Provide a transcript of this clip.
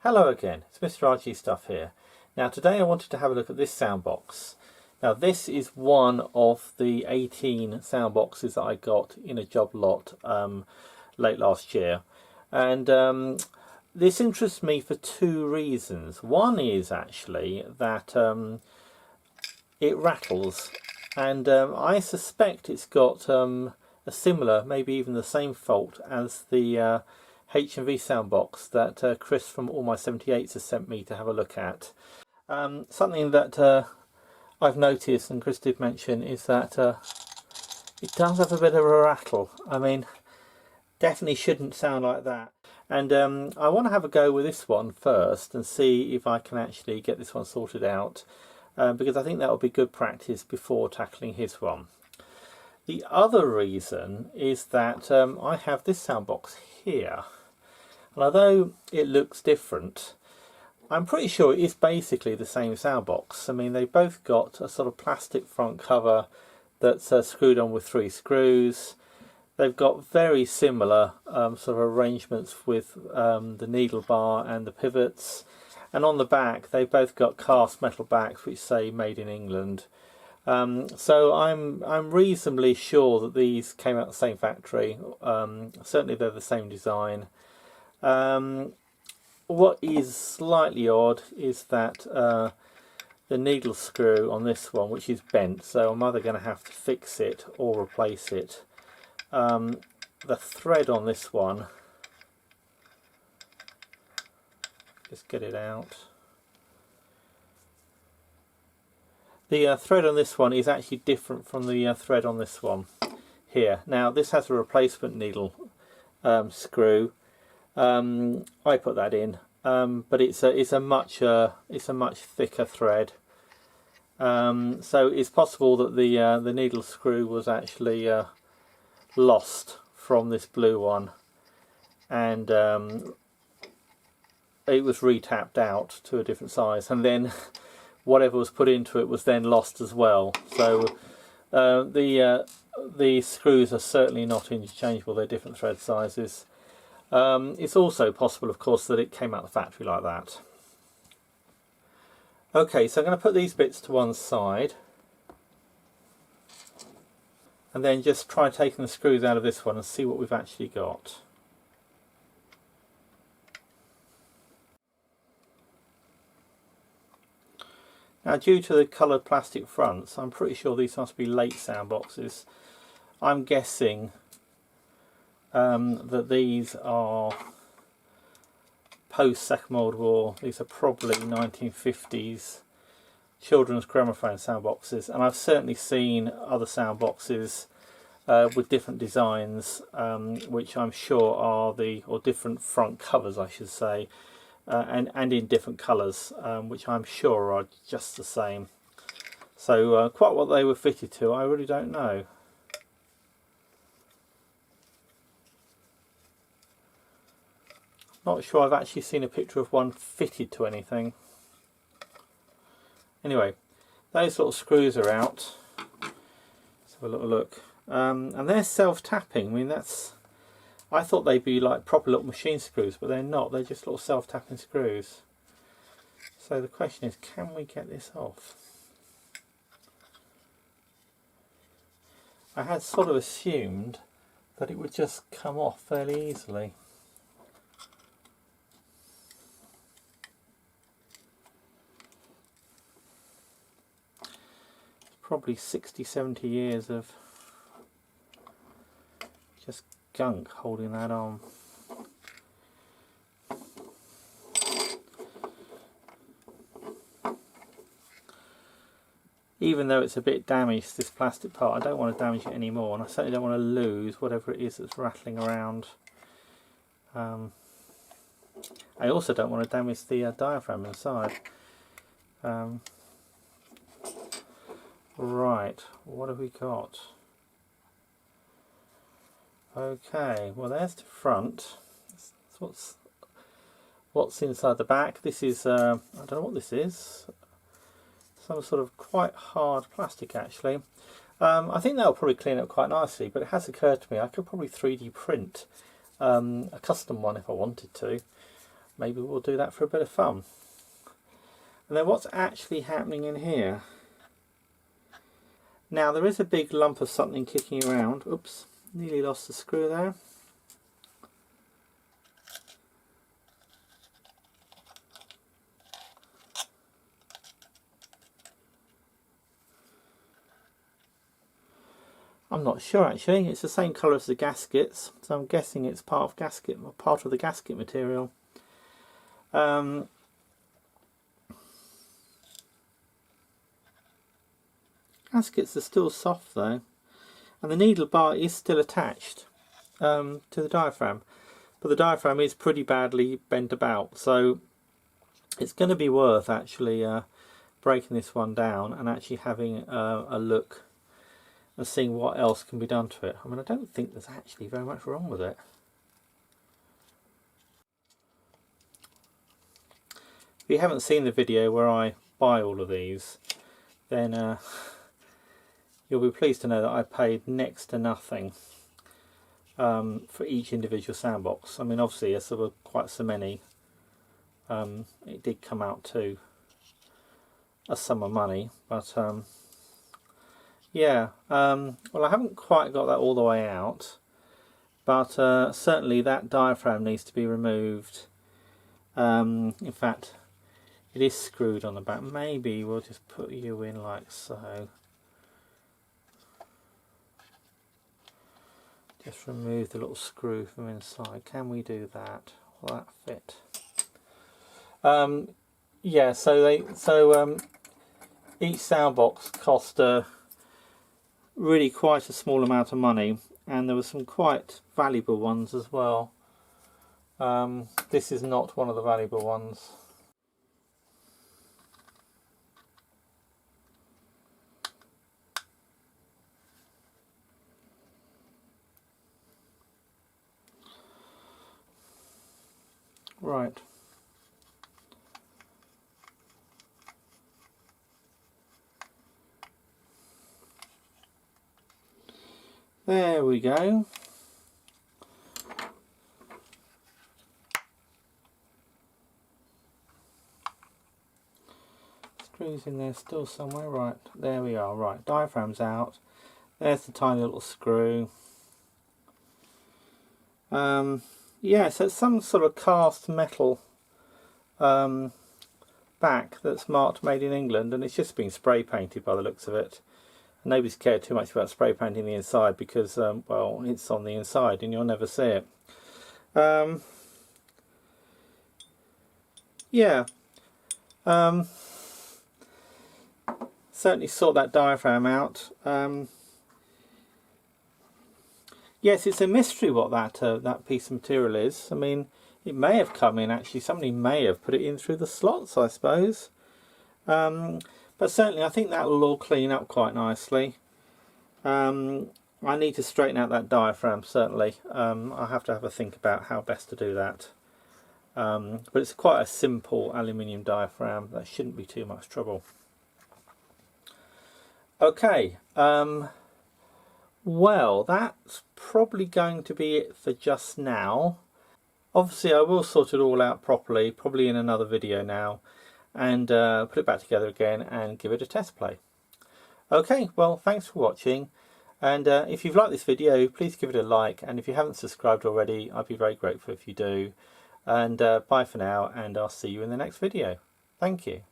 Hello again, it's Mr. RG Stuff here. Now today I wanted to have a look at this sound box. Now this is one of the 18 sound boxes that I got in a job lot late last year, and this interests me for two reasons. One is actually that it rattles, and I suspect it's got a similar, maybe even the same fault as the H&V sound box that Chris from All My 78s has sent me to have a look at. Something that I've noticed, and Chris did mention, is that it does have a bit of a rattle. I mean, definitely shouldn't sound like that. And I want to have a go with this one first and see if I can actually get this one sorted out, because I think that will be good practice before tackling his one. The other reason is that I have this sound box here, and although it looks different, I'm pretty sure it is basically the same sound box. I mean, they both got a sort of plastic front cover that's screwed on with 3 screws. They've got very similar sort of arrangements with the needle bar and the pivots, and on the back they both got cast metal backs which say made in England. So I'm reasonably sure that these came out the same factory. Certainly they're the same design. What is slightly odd is that the needle screw on this one, which is bent, so I'm either going to have to fix it or replace it. The thread on this one, just get it out. The thread on this one is actually different from the thread on this one here. Now this has a replacement needle screw. I put that in, but it's a much thicker thread. So it's possible that the needle screw was actually lost from this blue one, and it was re-tapped out to a different size, and then whatever was put into it was then lost as well. So the screws are certainly not interchangeable, they're different thread sizes. It's also possible, of course, that it came out the factory like that. Okay, so I'm going to put these bits to one side and then just try taking the screws out of this one and see what we've actually got. Now, due to the coloured plastic fronts, I'm pretty sure these must be late sound boxes. I'm guessing that these are post Second World War. These are probably 1950s children's gramophone sound boxes, and I've certainly seen other sound boxes with different designs, which I'm sure are or different front covers, I should say, and in different colours, which I'm sure are just the same. So quite what they were fitted to, I really don't know. Not sure I've actually seen a picture of one fitted to anything. Anyway, those little screws are out. Let's have a little look. And they're self-tapping. I mean, I thought they'd be like proper little machine screws, but they're not. They're just little self-tapping screws. So the question is, can we get this off? I had sort of assumed that it would just come off fairly easily. Probably 60-70 years of just gunk holding that on. Even though it's a bit damaged, this plastic part, I don't want to damage it anymore, and I certainly don't want to lose whatever it is that's rattling around. I also don't want to damage the diaphragm inside. Right, what have we got? Okay, well there's the front. That's what's inside the back. This is, I don't know what this is. Some sort of quite hard plastic actually. I think that'll probably clean up quite nicely, but it has occurred to me I could probably 3D print a custom one if I wanted to. maybe we'll do that for a bit of fun. And then what's actually happening in here? Now there is a big lump of something kicking around. Oops, nearly lost the screw there. I'm not sure actually. It's the same colour as the gaskets, so I'm guessing it's part of the gasket material. Gaskets are still soft though, and the needle bar is still attached to the diaphragm, but the diaphragm is pretty badly bent about, so it's going to be worth actually breaking this one down and actually having a look and seeing what else can be done to it. I mean, I don't think there's actually very much wrong with it. If you haven't seen the video where I buy all of these, then you'll be pleased to know that I paid next to nothing for each individual soundbox. I mean, obviously, as there were quite so many, it did come out to a sum of money, but yeah, well, I haven't quite got that all the way out, but certainly that diaphragm needs to be removed. In fact, it is screwed on the back. Maybe we'll just put you in like so. Just remove the little screw from inside. Can we do that? Will that fit? Yeah, so each soundbox cost really quite a small amount of money, and there were some quite valuable ones as well. This is not one of the valuable ones. Right. There we go. Screws in there still somewhere. Right, there we are. Right, diaphragm's out. There's the tiny little screw. Yeah, so it's some sort of cast metal back that's marked made in England, and it's just been spray painted by the looks of it. And nobody's cared too much about spray painting the inside because, well, it's on the inside and you'll never see it. Yeah. Certainly sort that diaphragm out. Yes, it's a mystery what that piece of material is. I mean, it may have come in actually. Somebody may have put it in through the slots, I suppose. But certainly, I think that will all clean up quite nicely. I need to straighten out that diaphragm. Certainly, I'll have to have a think about how best to do that. But it's quite a simple aluminium diaphragm. That shouldn't be too much trouble. Okay. Well, that's probably going to be it for just now. Obviously, I will sort it all out properly, probably in another video now, and put it back together again and give it a test play. Okay, well, thanks for watching, and if you've liked this video, please give it a like, and if you haven't subscribed already, I'd be very grateful if you do. And bye for now, and I'll see you in the next video. Thank you.